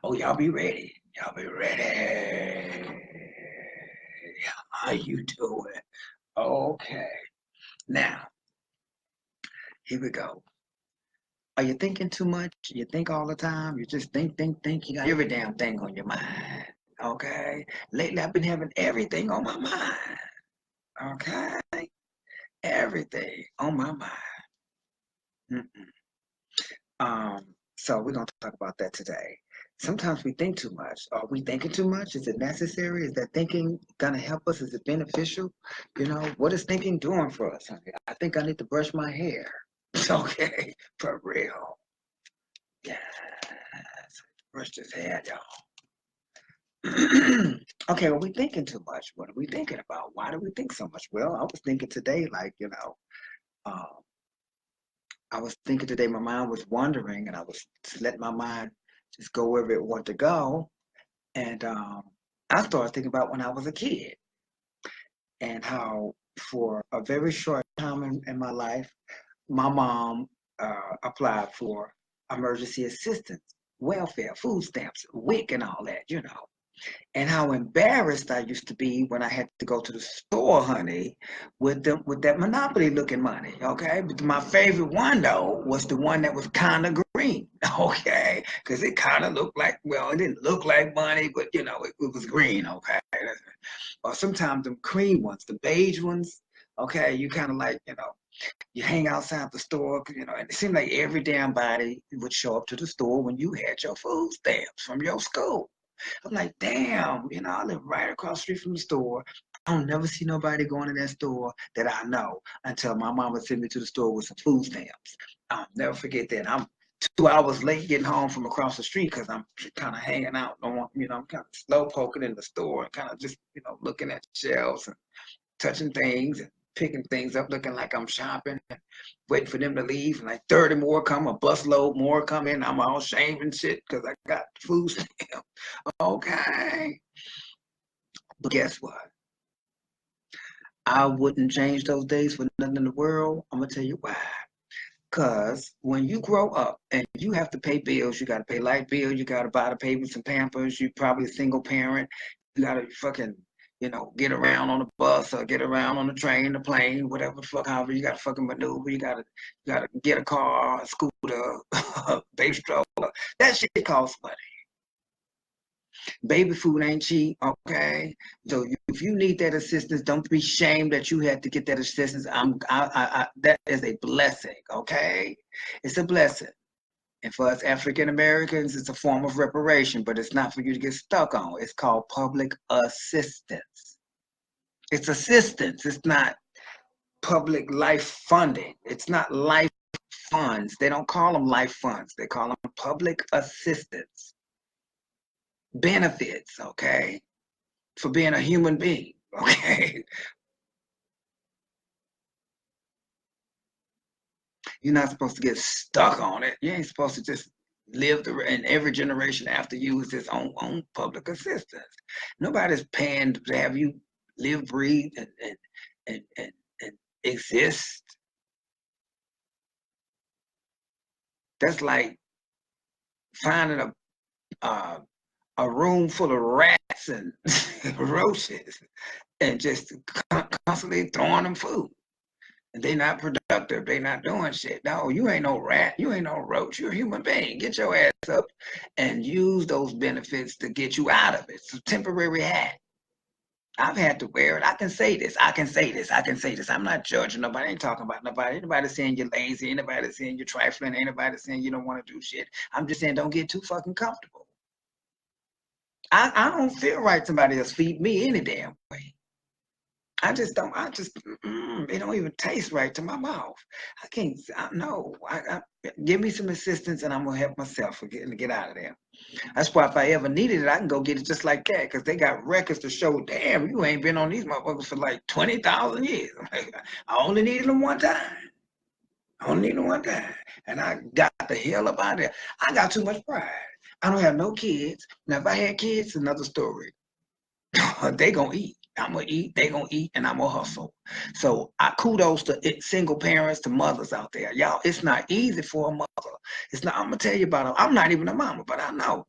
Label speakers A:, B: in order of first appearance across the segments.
A: Oh, y'all be ready. Y'all be ready. How you doing? Okay. Now, here we go. Are you thinking too much? You think all the time? You just think. You got every damn thing on your mind. Okay? Lately, I've been having everything on my mind. Okay? Everything on my mind. Mm-mm. So we're gonna talk about that today. Sometimes we think too much. Are we thinking too much? Is it necessary? Is that thinking gonna help us? Is it beneficial? You know, what is thinking doing for us? I think I need to brush my hair. Okay, for real. Yes, brush this hair, y'all. Okay, well, we thinking too much. What are we thinking about? Why do we think so much? Well, I was thinking today, like, um, I was thinking today, my mind was wandering, and I was just letting my mind just go wherever it wanted to go. And I started thinking about when I was a kid and how, for a very short time in my life, my mom applied for emergency assistance, welfare, food stamps, WIC, and all that, and how embarrassed I used to be when I had to go to the store, honey, with that Monopoly looking money. Okay, but my favorite one though was the one that was kind of green. Okay, because it kind of looked like, well, it didn't look like money, but it was green. Okay, or sometimes the cream ones, the beige ones. Okay, you kind of like, you hang outside the store, and it seemed like every damn body would show up to the store when you had your food stamps from your school. I'm like, damn, I live right across the street from the store. I don't never see nobody going to that store that I know until my mama sent me to the store with some food stamps. I'll never forget that. I'm 2 hours late getting home from across the street because I'm kind of hanging out. I'm kind of slow poking in the store and kind of just, looking at shelves and touching things and picking things up, looking like I'm shopping and waiting for them to leave. And like 30 more come, a busload more come in. I'm all shamed and shit because I got food stamps. Okay. But guess what? I wouldn't change those days for nothing in the world. I'm going to tell you why. Because when you grow up and you have to pay bills, you got to pay light bill, you got to buy the baby some Pampers, you probably a single parent, you got to fucking, get around on the bus or get around on the train, the plane, whatever the fuck, however you got to fucking maneuver, you gotta get a car, a scooter, a baby stroller. That shit costs money. Baby food ain't cheap, okay? So if you need that assistance, don't be ashamed that you had to get that assistance. That is a blessing, okay? It's a blessing. And for us African Americans, it's a form of reparation, but it's not for you to get stuck on. It's called public assistance. It's assistance. It's not public life funding. It's not life funds. They don't call them life funds. They call them public assistance. Benefits, okay? For being a human being, okay? You're not supposed to get stuck on it. You ain't supposed to just live and every generation after you is its own public assistance. Nobody's paying to have you live, breathe, and exist. That's like finding a room full of rats and roaches and just constantly throwing them food. And they not productive. They not doing shit. No, you ain't no rat. You ain't no roach. You're a human being. Get your ass up and use those benefits to get you out of it. It's a temporary hat. I've had to wear it. I can say this. I can say this. I can say this. I'm not judging nobody. I ain't talking about nobody. Anybody saying you're lazy. Anybody saying you're trifling. Anybody saying you don't want to do shit. I'm just saying don't get too fucking comfortable. I don't feel right somebody else feed me any damn way. It don't even taste right to my mouth. I can't, no. Give me some assistance and I'm going to help myself get out of there. That's why if I ever needed it, I can go get it just like that because they got records to show, damn, you ain't been on these motherfuckers for like 20,000 years. I only needed them one time. And I got the hell up out of there. I got too much pride. I don't have no kids. Now, if I had kids, another story. They gonna eat. I'm gonna eat, they gonna eat, and I'm gonna hustle. So I kudos to single parents, to mothers out there. Y'all, it's not easy for a mother. It's not, I'm gonna tell you about it. I'm not even a mama, but I know.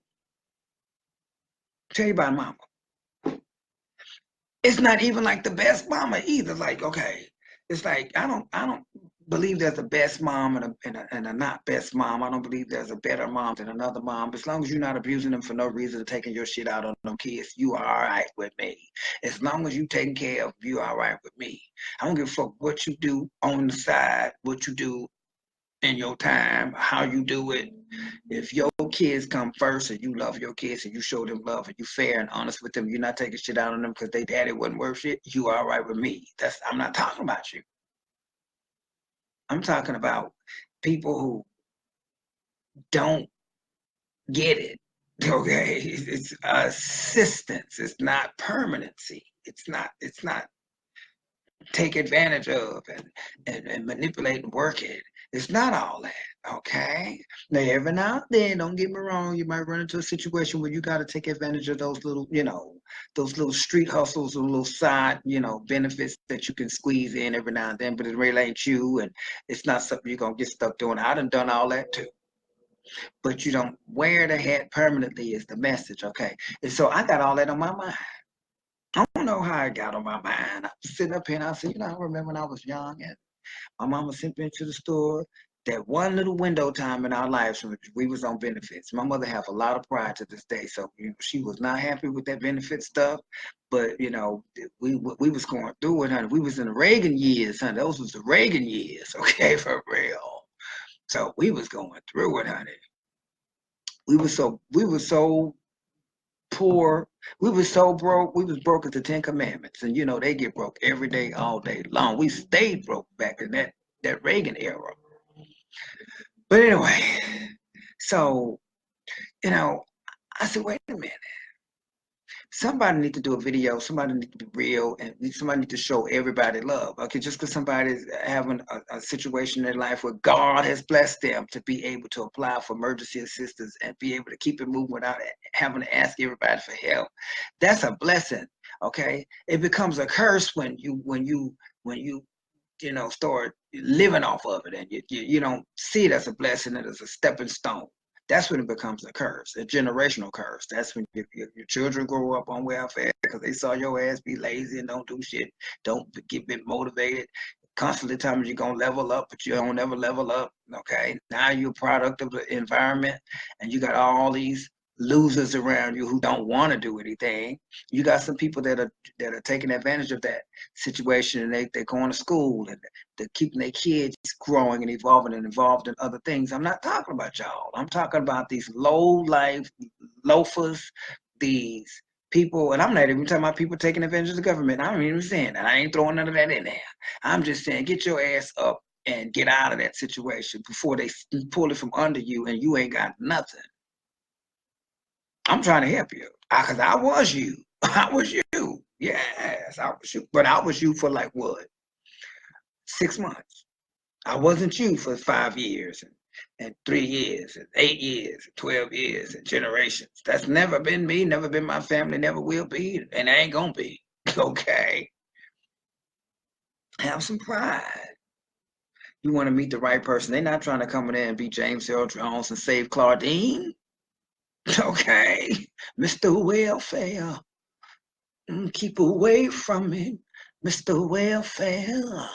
A: Tell you about mama. It's not even like the best mama either. Like, okay, it's like I don't believe there's a best mom and a not best mom. I don't believe there's a better mom than another mom. As long as you're not abusing them for no reason and taking your shit out on them kids, you are all right with me. As long as you taking care of, you all right with me. I don't give a fuck what you do on the side, what you do in your time, how you do it. If your kids come first and you love your kids and you show them love and you fair and honest with them, you're not taking shit out on them because they daddy wasn't worth shit, you are all right with me. I'm not talking about you. I'm talking about people who don't get it. Okay. It's assistance. It's not permanency. It's not take advantage of and manipulate and work it. It's not all that. Okay. Now every now and then, don't get me wrong, you might run into a situation where you got to take advantage of those little, those little street hustles or little side, benefits that you can squeeze in every now and then, but it really ain't you, and it's not something you're gonna get stuck doing. I done all that too. But you don't wear the hat permanently is the message, okay? And so I got all that on my mind. I don't know how I got on my mind. I was sitting up here and I said, I remember when I was young and my mama sent me to the store. That one little window time in our lives when we was on benefits. My mother have a lot of pride to this day. So she was not happy with that benefit stuff. But we was going through it, honey. We was in the Reagan years, honey. Those was the Reagan years, okay, for real. So we was going through it, honey. We were so poor. We were so broke. We was broke as the Ten Commandments. And they get broke every day, all day long. We stayed broke back in that Reagan era. But anyway, so, I said, wait a minute. Somebody need to do a video. Somebody need to be real, and somebody need to show everybody love. Okay, just because somebody's having a situation in their life where God has blessed them to be able to apply for emergency assistance and be able to keep it moving without having to ask everybody for help, that's a blessing. Okay, it becomes a curse when you start living off of it, and you don't see it as a blessing and as a stepping stone. That's when it becomes a curse, a generational curse. That's when your children grow up on welfare because they saw your ass be lazy and don't do shit, don't get motivated, constantly telling you you're going to level up, but you don't ever level up, okay? Now you're a product of the environment, and you got all these losers around you who don't want to do anything. You got some people that are taking advantage of that situation, and they're going to school and they're keeping their kids growing and evolving and involved in other things. I'm not talking about y'all. I'm talking about these low life loafers, these people, and I'm not even talking about people taking advantage of the government. I don't even saying that. I ain't throwing none of that in there. I'm just saying get your ass up and get out of that situation before they pull it from under you and you ain't got nothing. I'm trying to help you because I was you. I was you. Yes, I was you. But I was you for like what? 6 months. I wasn't you for 5 years and 3 years and 8 years and 12 years and generations. That's never been me, never been my family, never will be, and ain't gonna be. Okay. Have some pride. You want to meet the right person. They're not trying to come in there and be James Earl Jones and save Claudine. Okay. Mr. Welfare. Keep away from me, Mr. Welfare.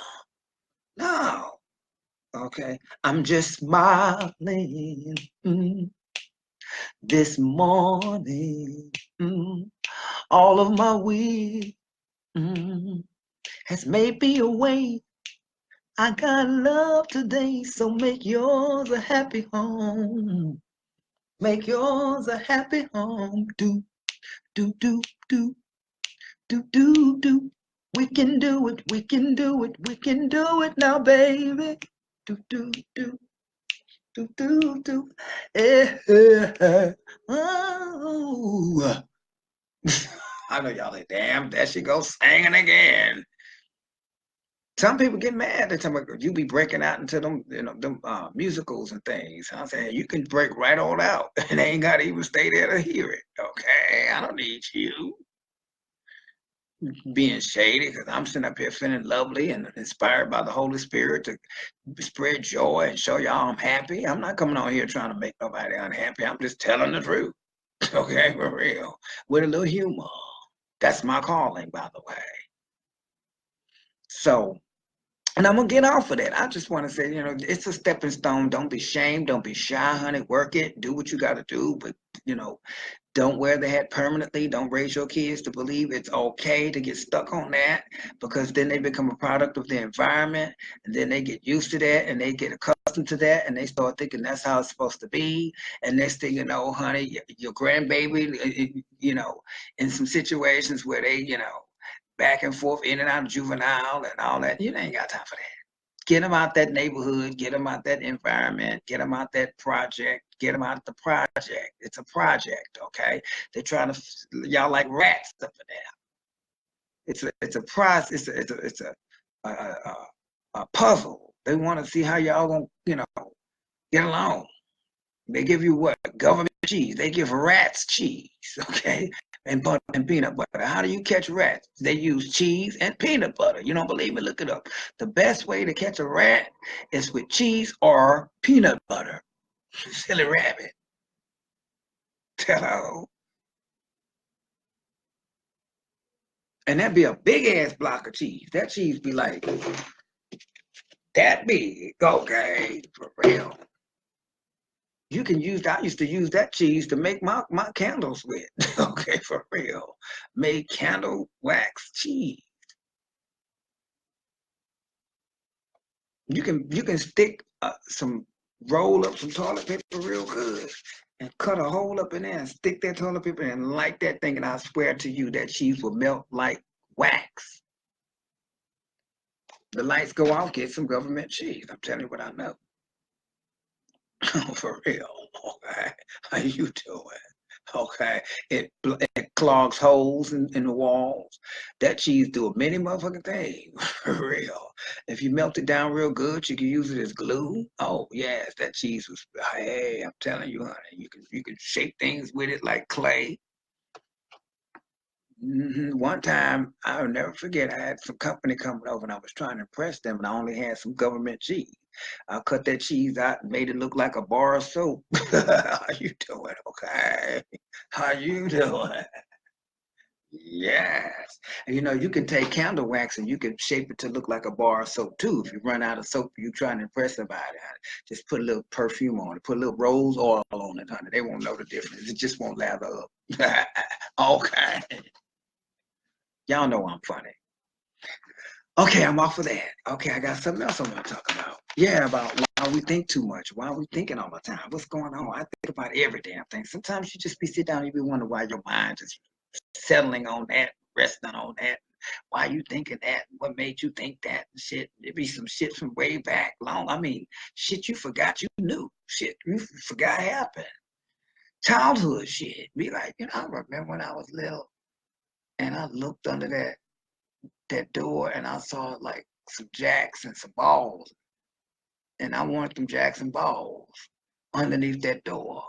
A: No. Okay. I'm just smiling this morning. All of my week has made me away. I got love today, so make yours a happy home. Make yours a happy home. Do, do, do, do. Do, do, do. We can do it, we can do it, we can do it now, baby. Do, do, do. Do, do, do. Oh. I know y'all like, damn, there she goes singing again. Some people get mad. They tell me, you be breaking out into them, them musicals and things. I'm saying you can break right on out, and they ain't got to even stay there to hear it. Okay, I don't need you being shady because I'm sitting up here feeling lovely and inspired by the Holy Spirit to spread joy and show y'all I'm happy. I'm not coming on here trying to make nobody unhappy. I'm just telling the truth. Okay, for real. With a little humor. That's my calling, by the way. So, and I'm gonna get off of that. I just want to say, it's a stepping stone. Don't be shamed. Don't be shy, honey. Work it. Do what you got to do. But don't wear the hat permanently. Don't raise your kids to believe it's okay to get stuck on that, because then they become a product of the environment, and then they get used to that, and they get accustomed to that, and they start thinking that's how it's supposed to be. And next thing you know, honey, your grandbaby, in some situations where they, back and forth in and out of juvenile and all that, you ain't got time for that. Get them out that neighborhood, get them out that environment, get them out that project, get them out the project. It's a project, okay? They're trying to, y'all like rats up in there. It's a process, it's a puzzle. They want to see how y'all gonna, get along. They give you what? Government cheese. They give rats cheese, okay? And butter and peanut butter. How do you catch rats? They use cheese and peanut butter. You don't believe me? Look it up. The best way to catch a rat is with cheese or peanut butter. Silly rabbit. Hello. And that'd be a big ass block of cheese. That cheese be like that big. Okay, for real. You can use, I used to use that cheese to make my candles with. Okay, for real. Made candle wax cheese. You can stick roll up some toilet paper real good and cut a hole up in there and stick that toilet paper and light that thing, and I swear to you that cheese will melt like wax. The lights go off, get some government cheese. I'm telling you what I know. For real. Okay. How you doing? Okay. It clogs holes in the walls. That cheese do a many motherfucking thing. For real. If you melt it down real good, you can use it as glue. Oh yes, that cheese was, hey, I'm telling you, honey, you can shape things with it like clay. One time, I'll never forget, I had some company coming over and I was trying to impress them, and I only had some government cheese. I cut that cheese out and made it look like a bar of soap. How you doing? Okay. How you doing? Yes. And you can take candle wax and you can shape it to look like a bar of soap too. If you run out of soap, you trying to impress somebody, honey. Just put a little perfume on it, put a little rose oil on it, honey. They won't know the difference. It just won't lather up. Okay. Y'all know I'm funny. Okay, I'm off of that. Okay, I got something else I want to talk about. Yeah, about why we think too much. Why we thinking all the time? What's going on? I think about every damn thing. Sometimes you just be sit down and you be wondering why your mind is settling on that, resting on that. Why you thinking that? What made you think that? Shit, there be some shit from way back long. I mean, shit you forgot you knew. Shit you forgot happened. Childhood shit. Be like, I remember when I was little and I looked under that door and I saw like some jacks and some balls, and I wanted them jacks and balls underneath that door.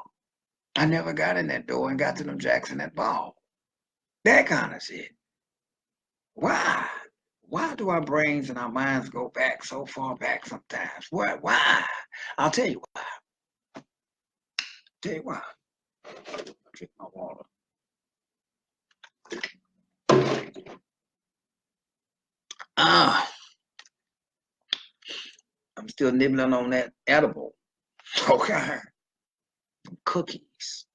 A: I never got in that door and got to them jacks and that ball. That kind of shit. Why? Why do our brains and our minds go back so far back sometimes? Why? I'll tell you why. Tell you why. Drink my water. I'm still nibbling on that edible. Okay. Cookies.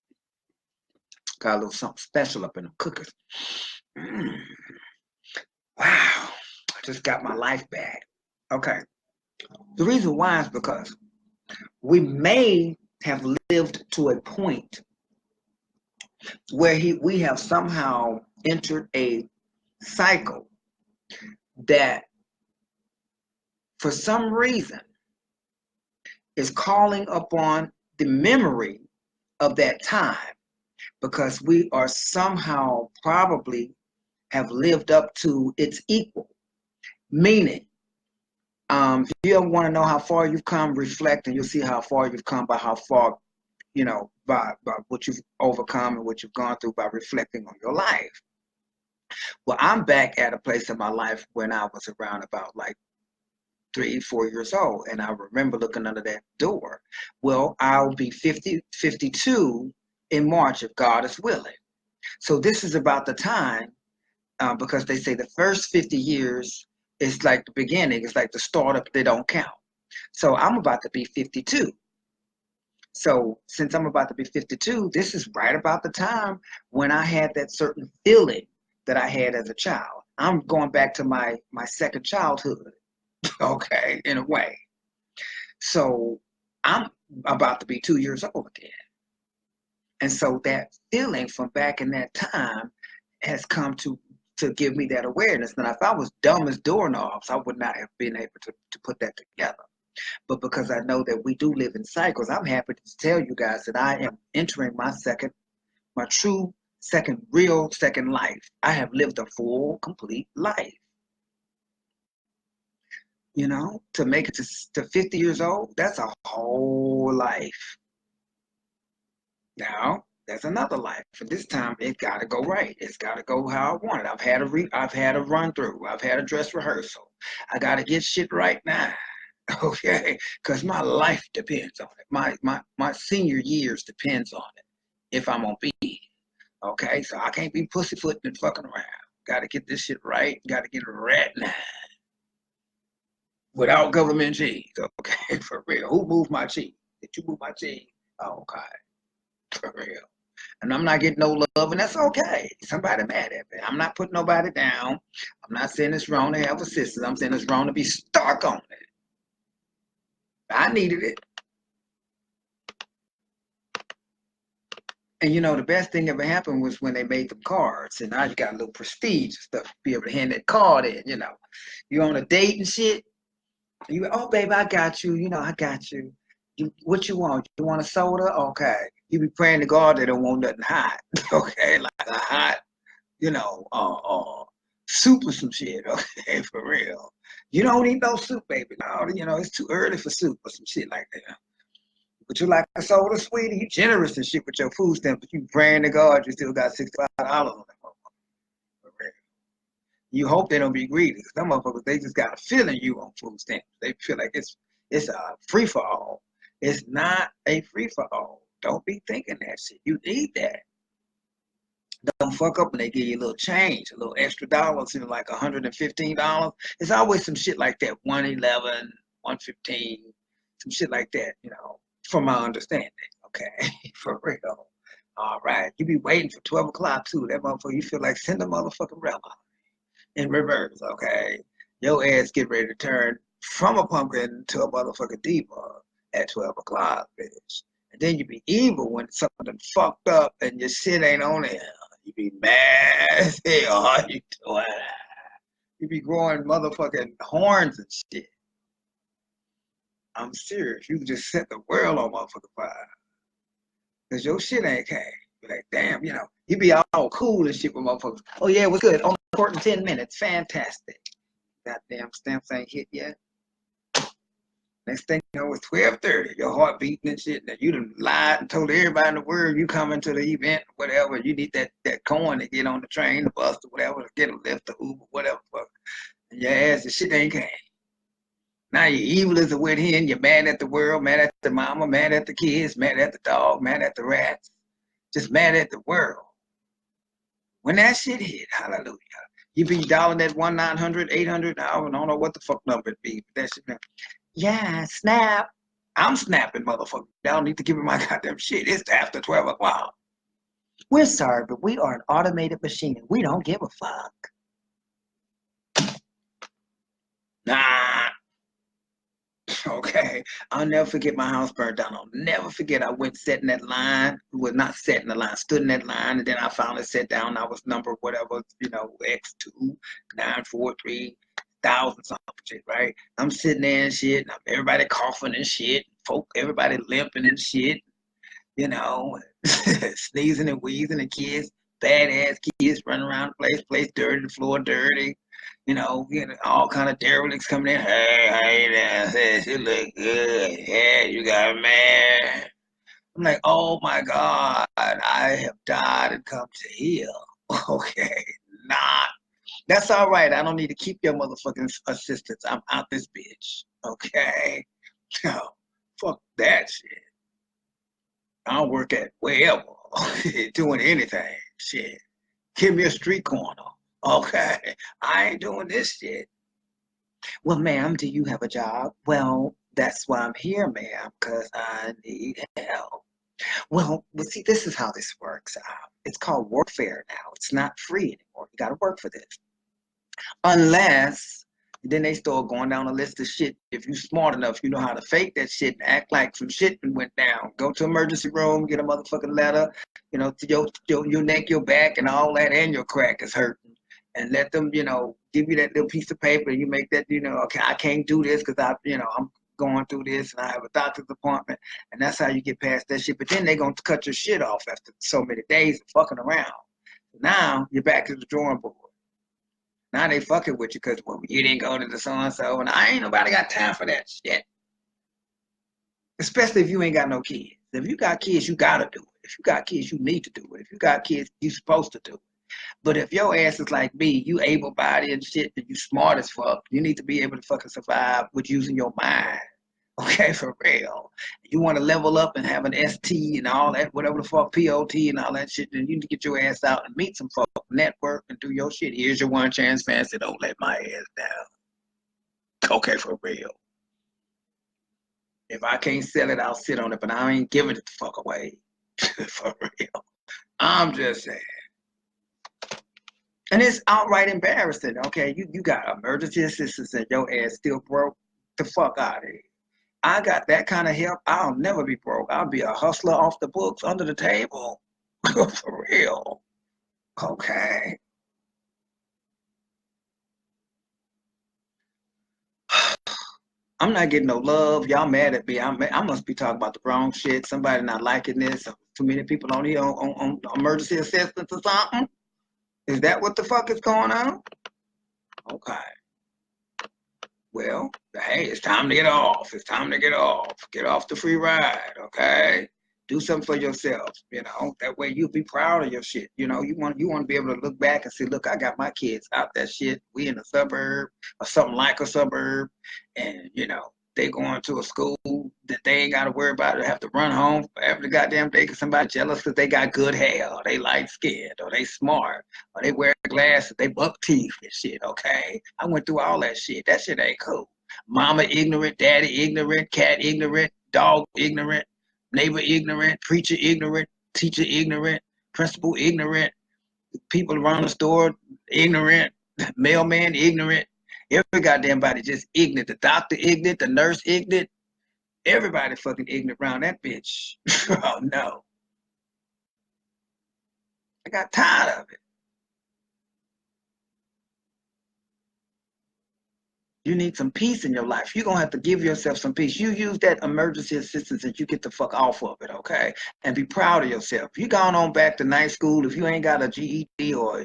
A: Got a little something special up in the cookies. Mm. Wow. I just got my life back. Okay. The reason why is because we may have lived to a point where we have somehow entered a cycle that for some reason is calling upon the memory of that time, because we are somehow probably have lived up to its equal. Meaning, if you ever want to know how far you've come, reflect and you'll see how far you've come by how far, by what you've overcome and what you've gone through by reflecting on your life. Well, I'm back at a place in my life when I was around about like 3, 4 years old. And I remember looking under that door. Well, I'll be 52 in March if God is willing. So this is about the time, because they say the first 50 years is like the beginning, it's like the startup, they don't count. So I'm about to be 52. So since I'm about to be 52, this is right about the time when I had that certain feeling that I had as a child. I'm going back to my second childhood, okay, in a way. So I'm about to be 2 years old again. And so that feeling from back in that time has come to give me that awareness. Now, if I was dumb as doorknobs, I would not have been able to put that together. But because I know that we do live in cycles, I'm happy to tell you guys that I am entering my true real second life. I have lived a full, complete life. You know, to make it to 50 years old, that's a whole life. Now, that's another life. For this time, it got to go right. It's got to go how I want it. I've had a run through. I've had a dress rehearsal. I got to get shit right now. Okay, because my life depends on it. My senior years depends on it. If I'm gonna be, okay, so I can't be pussyfooting and fucking around. Got to get this shit right. Got to get it right now. Without government cheese, okay, for real. Who moved my cheese? Did you move my cheese? Oh, okay, for real. And I'm not getting no love, and that's okay. Somebody mad at me. I'm not putting nobody down. I'm not saying it's wrong to have assistance. I'm saying it's wrong to be stuck on it. I needed it. And you know, the best thing ever happened was when they made the cards. And now you got a little prestige and stuff to be able to hand that card in, you know. You on a date and shit. You, oh, baby, I got you. You know, I got you. What you want? You want a soda? Okay. You be praying to God they don't want nothing hot. Okay, like a hot, you know, soup or some shit. Okay, for real. You don't eat no soup, baby. No, you know, it's too early for soup or some shit like that. But you like a soda, sweetie? You generous and shit with your food stamps, but you praying to God you still got $65 on that motherfucker. For real. You hope they don't be greedy. Some motherfuckers, they just got a feeling you on food stamps. They feel like it's a free for all. It's not a free for all. Don't be thinking that shit. You need that. Don't fuck up when they give you a little change, a little extra dollars, you know, like $115. It's always some shit like that, 111, 115, some shit like that, you know, from my understanding. Okay, for real. All right, you be waiting for 12 o'clock too. That motherfucker, you feel like send a motherfucking rebel in reverse. Okay, your ass get ready to turn from a pumpkin to a motherfucking diva at 12 o'clock, bitch. And then you be evil when something fucked up and your shit ain't on there. You be mad as hell. You doing? You be growing motherfucking horns and shit. I'm serious. You can just set the world on motherfucking fire. Cause your shit ain't came. Be like, damn, you know, you be all cool and shit with motherfuckers. Oh yeah, what's good? On the court in 10 minutes. Fantastic. Goddamn stamps ain't hit yet. Next thing you know, it's 12:30. Your heart beating and shit. Now you done lied and told everybody in the world you coming to the event, whatever. You need that coin to get on the train, the bus, or whatever, to get a lift, the Uber, whatever. Fuck. And your ass, the shit ain't came. Now you're evil as a wet hen. You're mad at the world, mad at the mama, mad at the kids, mad at the dog, mad at the rats, just mad at the world. When that shit hit, hallelujah. You be dialing that 1-900-800. I don't know what the fuck number it be. But that shit. Yeah, snap. I'm snapping, motherfucker. I don't need to give me my goddamn shit. It's after 12 o'clock. We're sorry, but we are an automated machine and we don't give a fuck. Nah. Okay. I'll never forget my house burned down. I'll never forget I went sat in that line. Was not sat in the line, stood in that line, and then I finally sat down. I was number whatever, you know, X2-943 thousand something shit, right? I'm sitting there and shit, and everybody coughing and shit, everybody limping and shit, you know, sneezing and wheezing, and kids, badass kids running around the place dirty, the floor dirty, you know, all kind of derelicts coming in. Hey, how you doing? You look good. Yeah, you got mad. I'm like, oh my God, I have died and come to heal. Okay, not. That's all right. I don't need to keep your motherfucking assistance. I'm out this bitch. Okay? No, fuck that shit. I don't work at wherever. doing anything. Shit. Give me a street corner. Okay. I ain't doing this shit. Well, ma'am, do you have a job? Well, that's why I'm here, ma'am, because I need help. Well, see, this is how this works. It's called workfare now. It's not free anymore. You got to work for this. Unless then they start going down a list of shit. If you're smart enough, you know how to fake that shit and act like some shit went down. Go to emergency room, get a motherfucking letter, to your neck, your back, and all that, and your crack is hurting. And let them, give you that little piece of paper. And you make that, okay, I can't do this because I'm going through this and I have a doctor's appointment. And that's how you get past that shit. But then they're going to cut your shit off after so many days of fucking around. Now you're back to the drawing board. Now they fucking with you because you didn't go to the so-and-so, and I ain't nobody got time for that shit. Especially if you ain't got no kids. If you got kids, you gotta do it. If you got kids, you need to do it. If you got kids, you supposed to do it. But if your ass is like me, you able-bodied and shit, and you smart as fuck, you need to be able to fucking survive with using your mind. Okay, for real. You want to level up and have an ST and all that, whatever the fuck, POT and all that shit, then you need to get your ass out and meet some folk, network, and do your shit. Here's your one chance, fancy. Don't let my ass down. Okay, for real. If I can't sell it, I'll sit on it, but I ain't giving it the fuck away. For real. I'm just saying. And it's outright embarrassing, okay? You got emergency assistance and your ass still broke. The fuck out of here. I got that kind of help. I'll never be broke. I'll be a hustler off the books, under the table. For real. Okay. I'm not getting no love. Y'all mad at me. I must be talking about the wrong shit. Somebody not liking this. Too many people on here on emergency assistance or something. Is that what the fuck is going on? Okay. Well, hey, it's time to get off. It's time to get off. Get off the free ride, okay? Do something for yourself, That way you'll be proud of your shit. You want to be able to look back and say, look, I got my kids out that shit. We in a suburb or something like a suburb. And, they going to a school that they ain't got to worry about it. Have to run home every goddamn day because somebody jealous because they got good hair or they light skinned or they smart or they wear glasses, they buck teeth and shit, okay? I went through all that shit. That shit ain't cool. Mama ignorant, daddy ignorant, cat ignorant, dog ignorant, neighbor ignorant, preacher ignorant, teacher ignorant, principal ignorant, people around the store ignorant, mailman ignorant. Every goddamn body just ignorant. The doctor ignorant, the nurse ignorant. Everybody fucking ignorant around that bitch. Oh no. I got tired of it. You need some peace in your life. You're going to have to give yourself some peace. You use that emergency assistance and you get the fuck off of it, okay? And be proud of yourself. You gone on back to night school. If you ain't got a GED or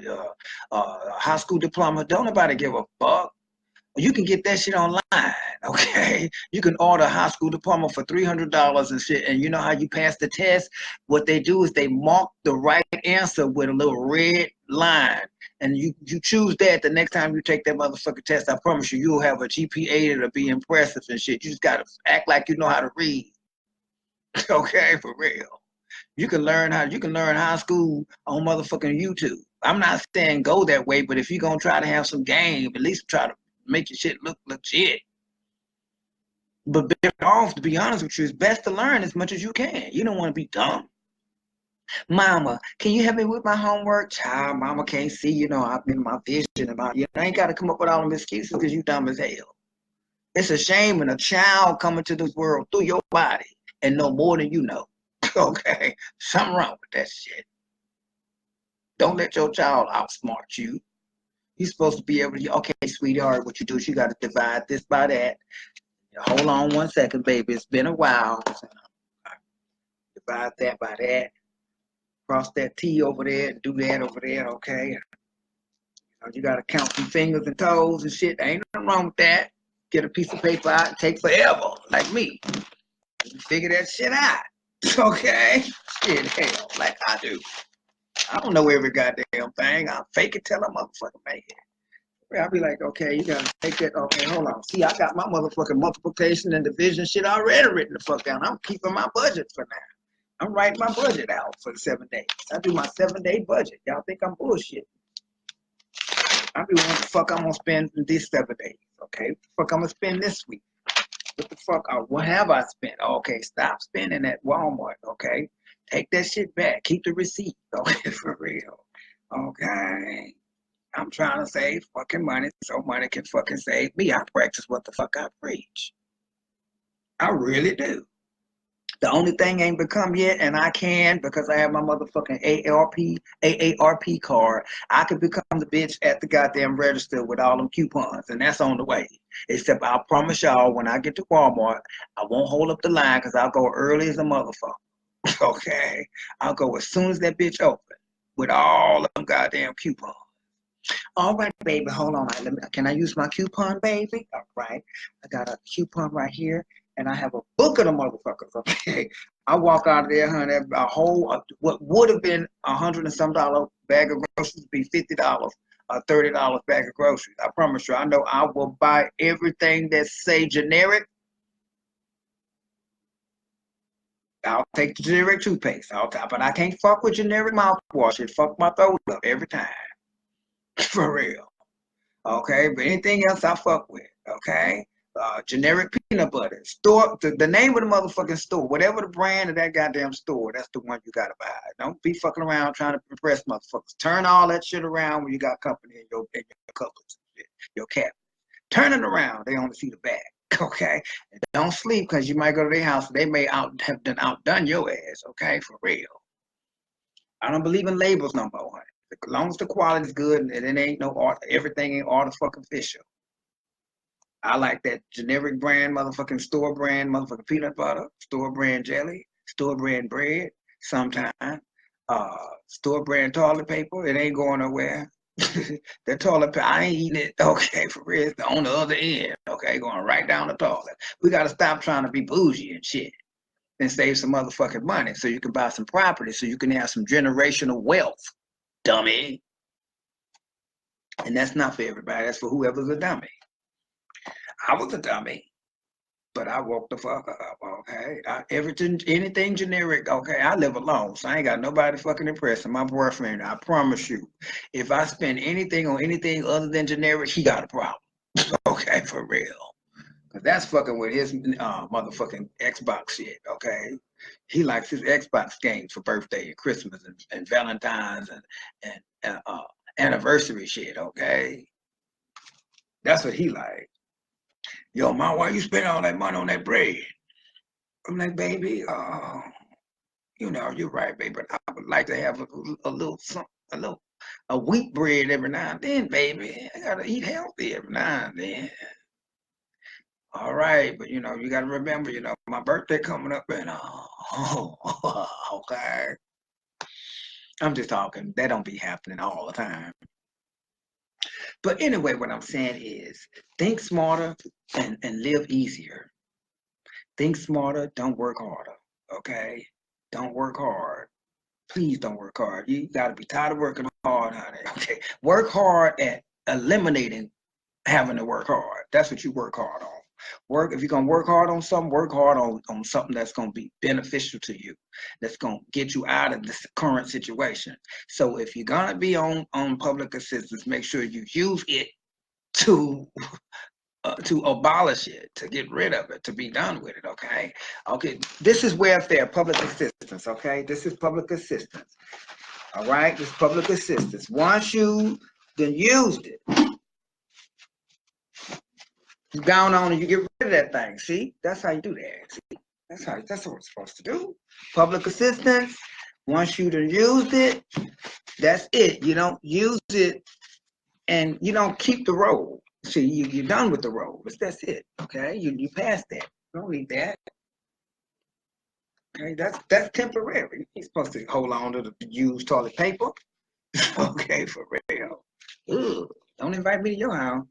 A: a high school diploma, don't nobody give a fuck. You can get that shit online, okay? You can order a high school diploma for $300 and shit. And you know how you pass the test? What they do is they mark the right answer with a little red line. And you choose that the next time you take that motherfucking test. I promise you, you'll have a GPA that'll be impressive and shit. You just gotta act like you know how to read. Okay, for real. You can learn high school on motherfucking YouTube. I'm not saying go that way, but if you're gonna try to have some game, at least try to make your shit look legit. But to be honest with you, it's best to learn as much as you can. You don't want to be dumb. Mama, can you help me with my homework? Child, mama can't see, I've been my vision about you. I ain't got to come up with all them excuses because you dumb as hell. It's a shame when a child coming to this world through your body and know more than you know. Okay? Something wrong with that shit. Don't let your child outsmart you. You're supposed to be able to, okay, sweetheart, what you do is you got to divide this by that. Hold on 1 second, baby. It's been a while. Divide that by that. Cross that T over there and do that over there, okay? You got to count some fingers and toes and shit. Ain't nothing wrong with that. Get a piece of paper out and take forever, like me. Figure that shit out, okay? Shit, hell, like I do. I don't know every goddamn thing. I'll fake it till I'm motherfucking make it. I'll be like, okay, you gotta take that. Okay, hold on. See, I got my motherfucking multiplication and division shit already written the fuck down. I'm keeping my budget for now. I'm writing my budget out for the 7 days. I do my 7-day budget. Y'all think I'm bullshit. I be what the fuck I'm gonna spend in these 7 days, okay? What the fuck I'm gonna spend this week? What the fuck, what have I spent? Okay, stop spending at Walmart, okay? Take that shit back. Keep the receipt, okay, for real. Okay. I'm trying to save fucking money so money can fucking save me. I practice what the fuck I preach. I really do. The only thing ain't become yet, and I can because I have my motherfucking AARP card. I could become the bitch at the goddamn register with all them coupons, and that's on the way. Except I promise y'all, when I get to Walmart, I won't hold up the line because I'll go early as a motherfucker. Okay, I'll go as soon as that bitch open with all of them goddamn coupons. All right, baby, hold on. Can I use my coupon, baby? All right, I got a coupon right here. And I have a book of the motherfuckers, okay? I walk out of there, honey, a whole, what would have been $100 and some bag of groceries be $50, $30 bag of groceries. I promise you, I know I will buy everything that say generic. I'll take the generic toothpaste, but I can't fuck with generic mouthwash. It fuck my throat up every time, for real. Okay, but anything else I fuck with, okay? Generic peanut butter. Store the name of the motherfucking store, whatever the brand of that goddamn store, that's the one you gotta buy. Don't be fucking around trying to impress motherfuckers. Turn all that shit around when you got company in your cupboards, your cabinet. Turn it around. They only see the back. Okay, and don't sleep because you might go to their house. They may have outdone your ass. Okay, for real. I don't believe in labels no more. As long as the quality's good and it ain't no art, everything ain't artificial. I like that generic brand, motherfucking store brand, motherfucking peanut butter, store brand jelly, store brand bread, sometime, store brand toilet paper. It ain't going nowhere. That toilet paper, I ain't eating it. Okay, for real, it's on the other end. Okay, going right down the toilet. We got to stop trying to be bougie and shit and save some motherfucking money so you can buy some property so you can have some generational wealth, dummy. And that's not for everybody. That's for whoever's a dummy. I was a dummy, but I woke the fuck up, okay? Anything generic, okay? I live alone, so I ain't got nobody fucking impressing. My boyfriend, I promise you, if I spend anything on anything other than generic, he got a problem, okay, for real. Because that's fucking with his motherfucking Xbox shit, okay? He likes his Xbox games for birthday and Christmas and Valentine's and anniversary shit, okay? That's what he like. Yo, Mom, why you spending all that money on that bread? I'm like, baby, you know, you're right, baby, but I would like to have a little something, a wheat bread every now and then, baby. I gotta eat healthy every now and then. All right, but you know, you gotta remember, you know, my birthday coming up and okay. I'm just talking. That don't be happening all the time. But anyway, what I'm saying is think smarter and live easier. Think smarter, don't work harder. Okay? Don't work hard. Please don't work hard. You gotta be tired of working hard, honey. Okay. Work hard at eliminating having to work hard. That's what you work hard on. If you're gonna work hard on something, work hard on something that's gonna be beneficial to you, that's gonna get you out of this current situation. So if you're gonna be on public assistance, make sure you use it to abolish it, to get rid of it, to be done with it, okay? Okay, this is welfare, public assistance, okay? This is public assistance, all right? This is public assistance. Once you then used it, you gone on and you get rid of that thing, see? That's how you do that, see? That's what it's supposed to do. Public assistance, once you done used it, that's it. You don't use it and you don't keep the roll. See, you're done with the roll. That's it, okay? You passed that. You don't need that. Okay, that's temporary. You're supposed to hold on to the used toilet paper. Okay, for real. Ugh, don't invite me to your house.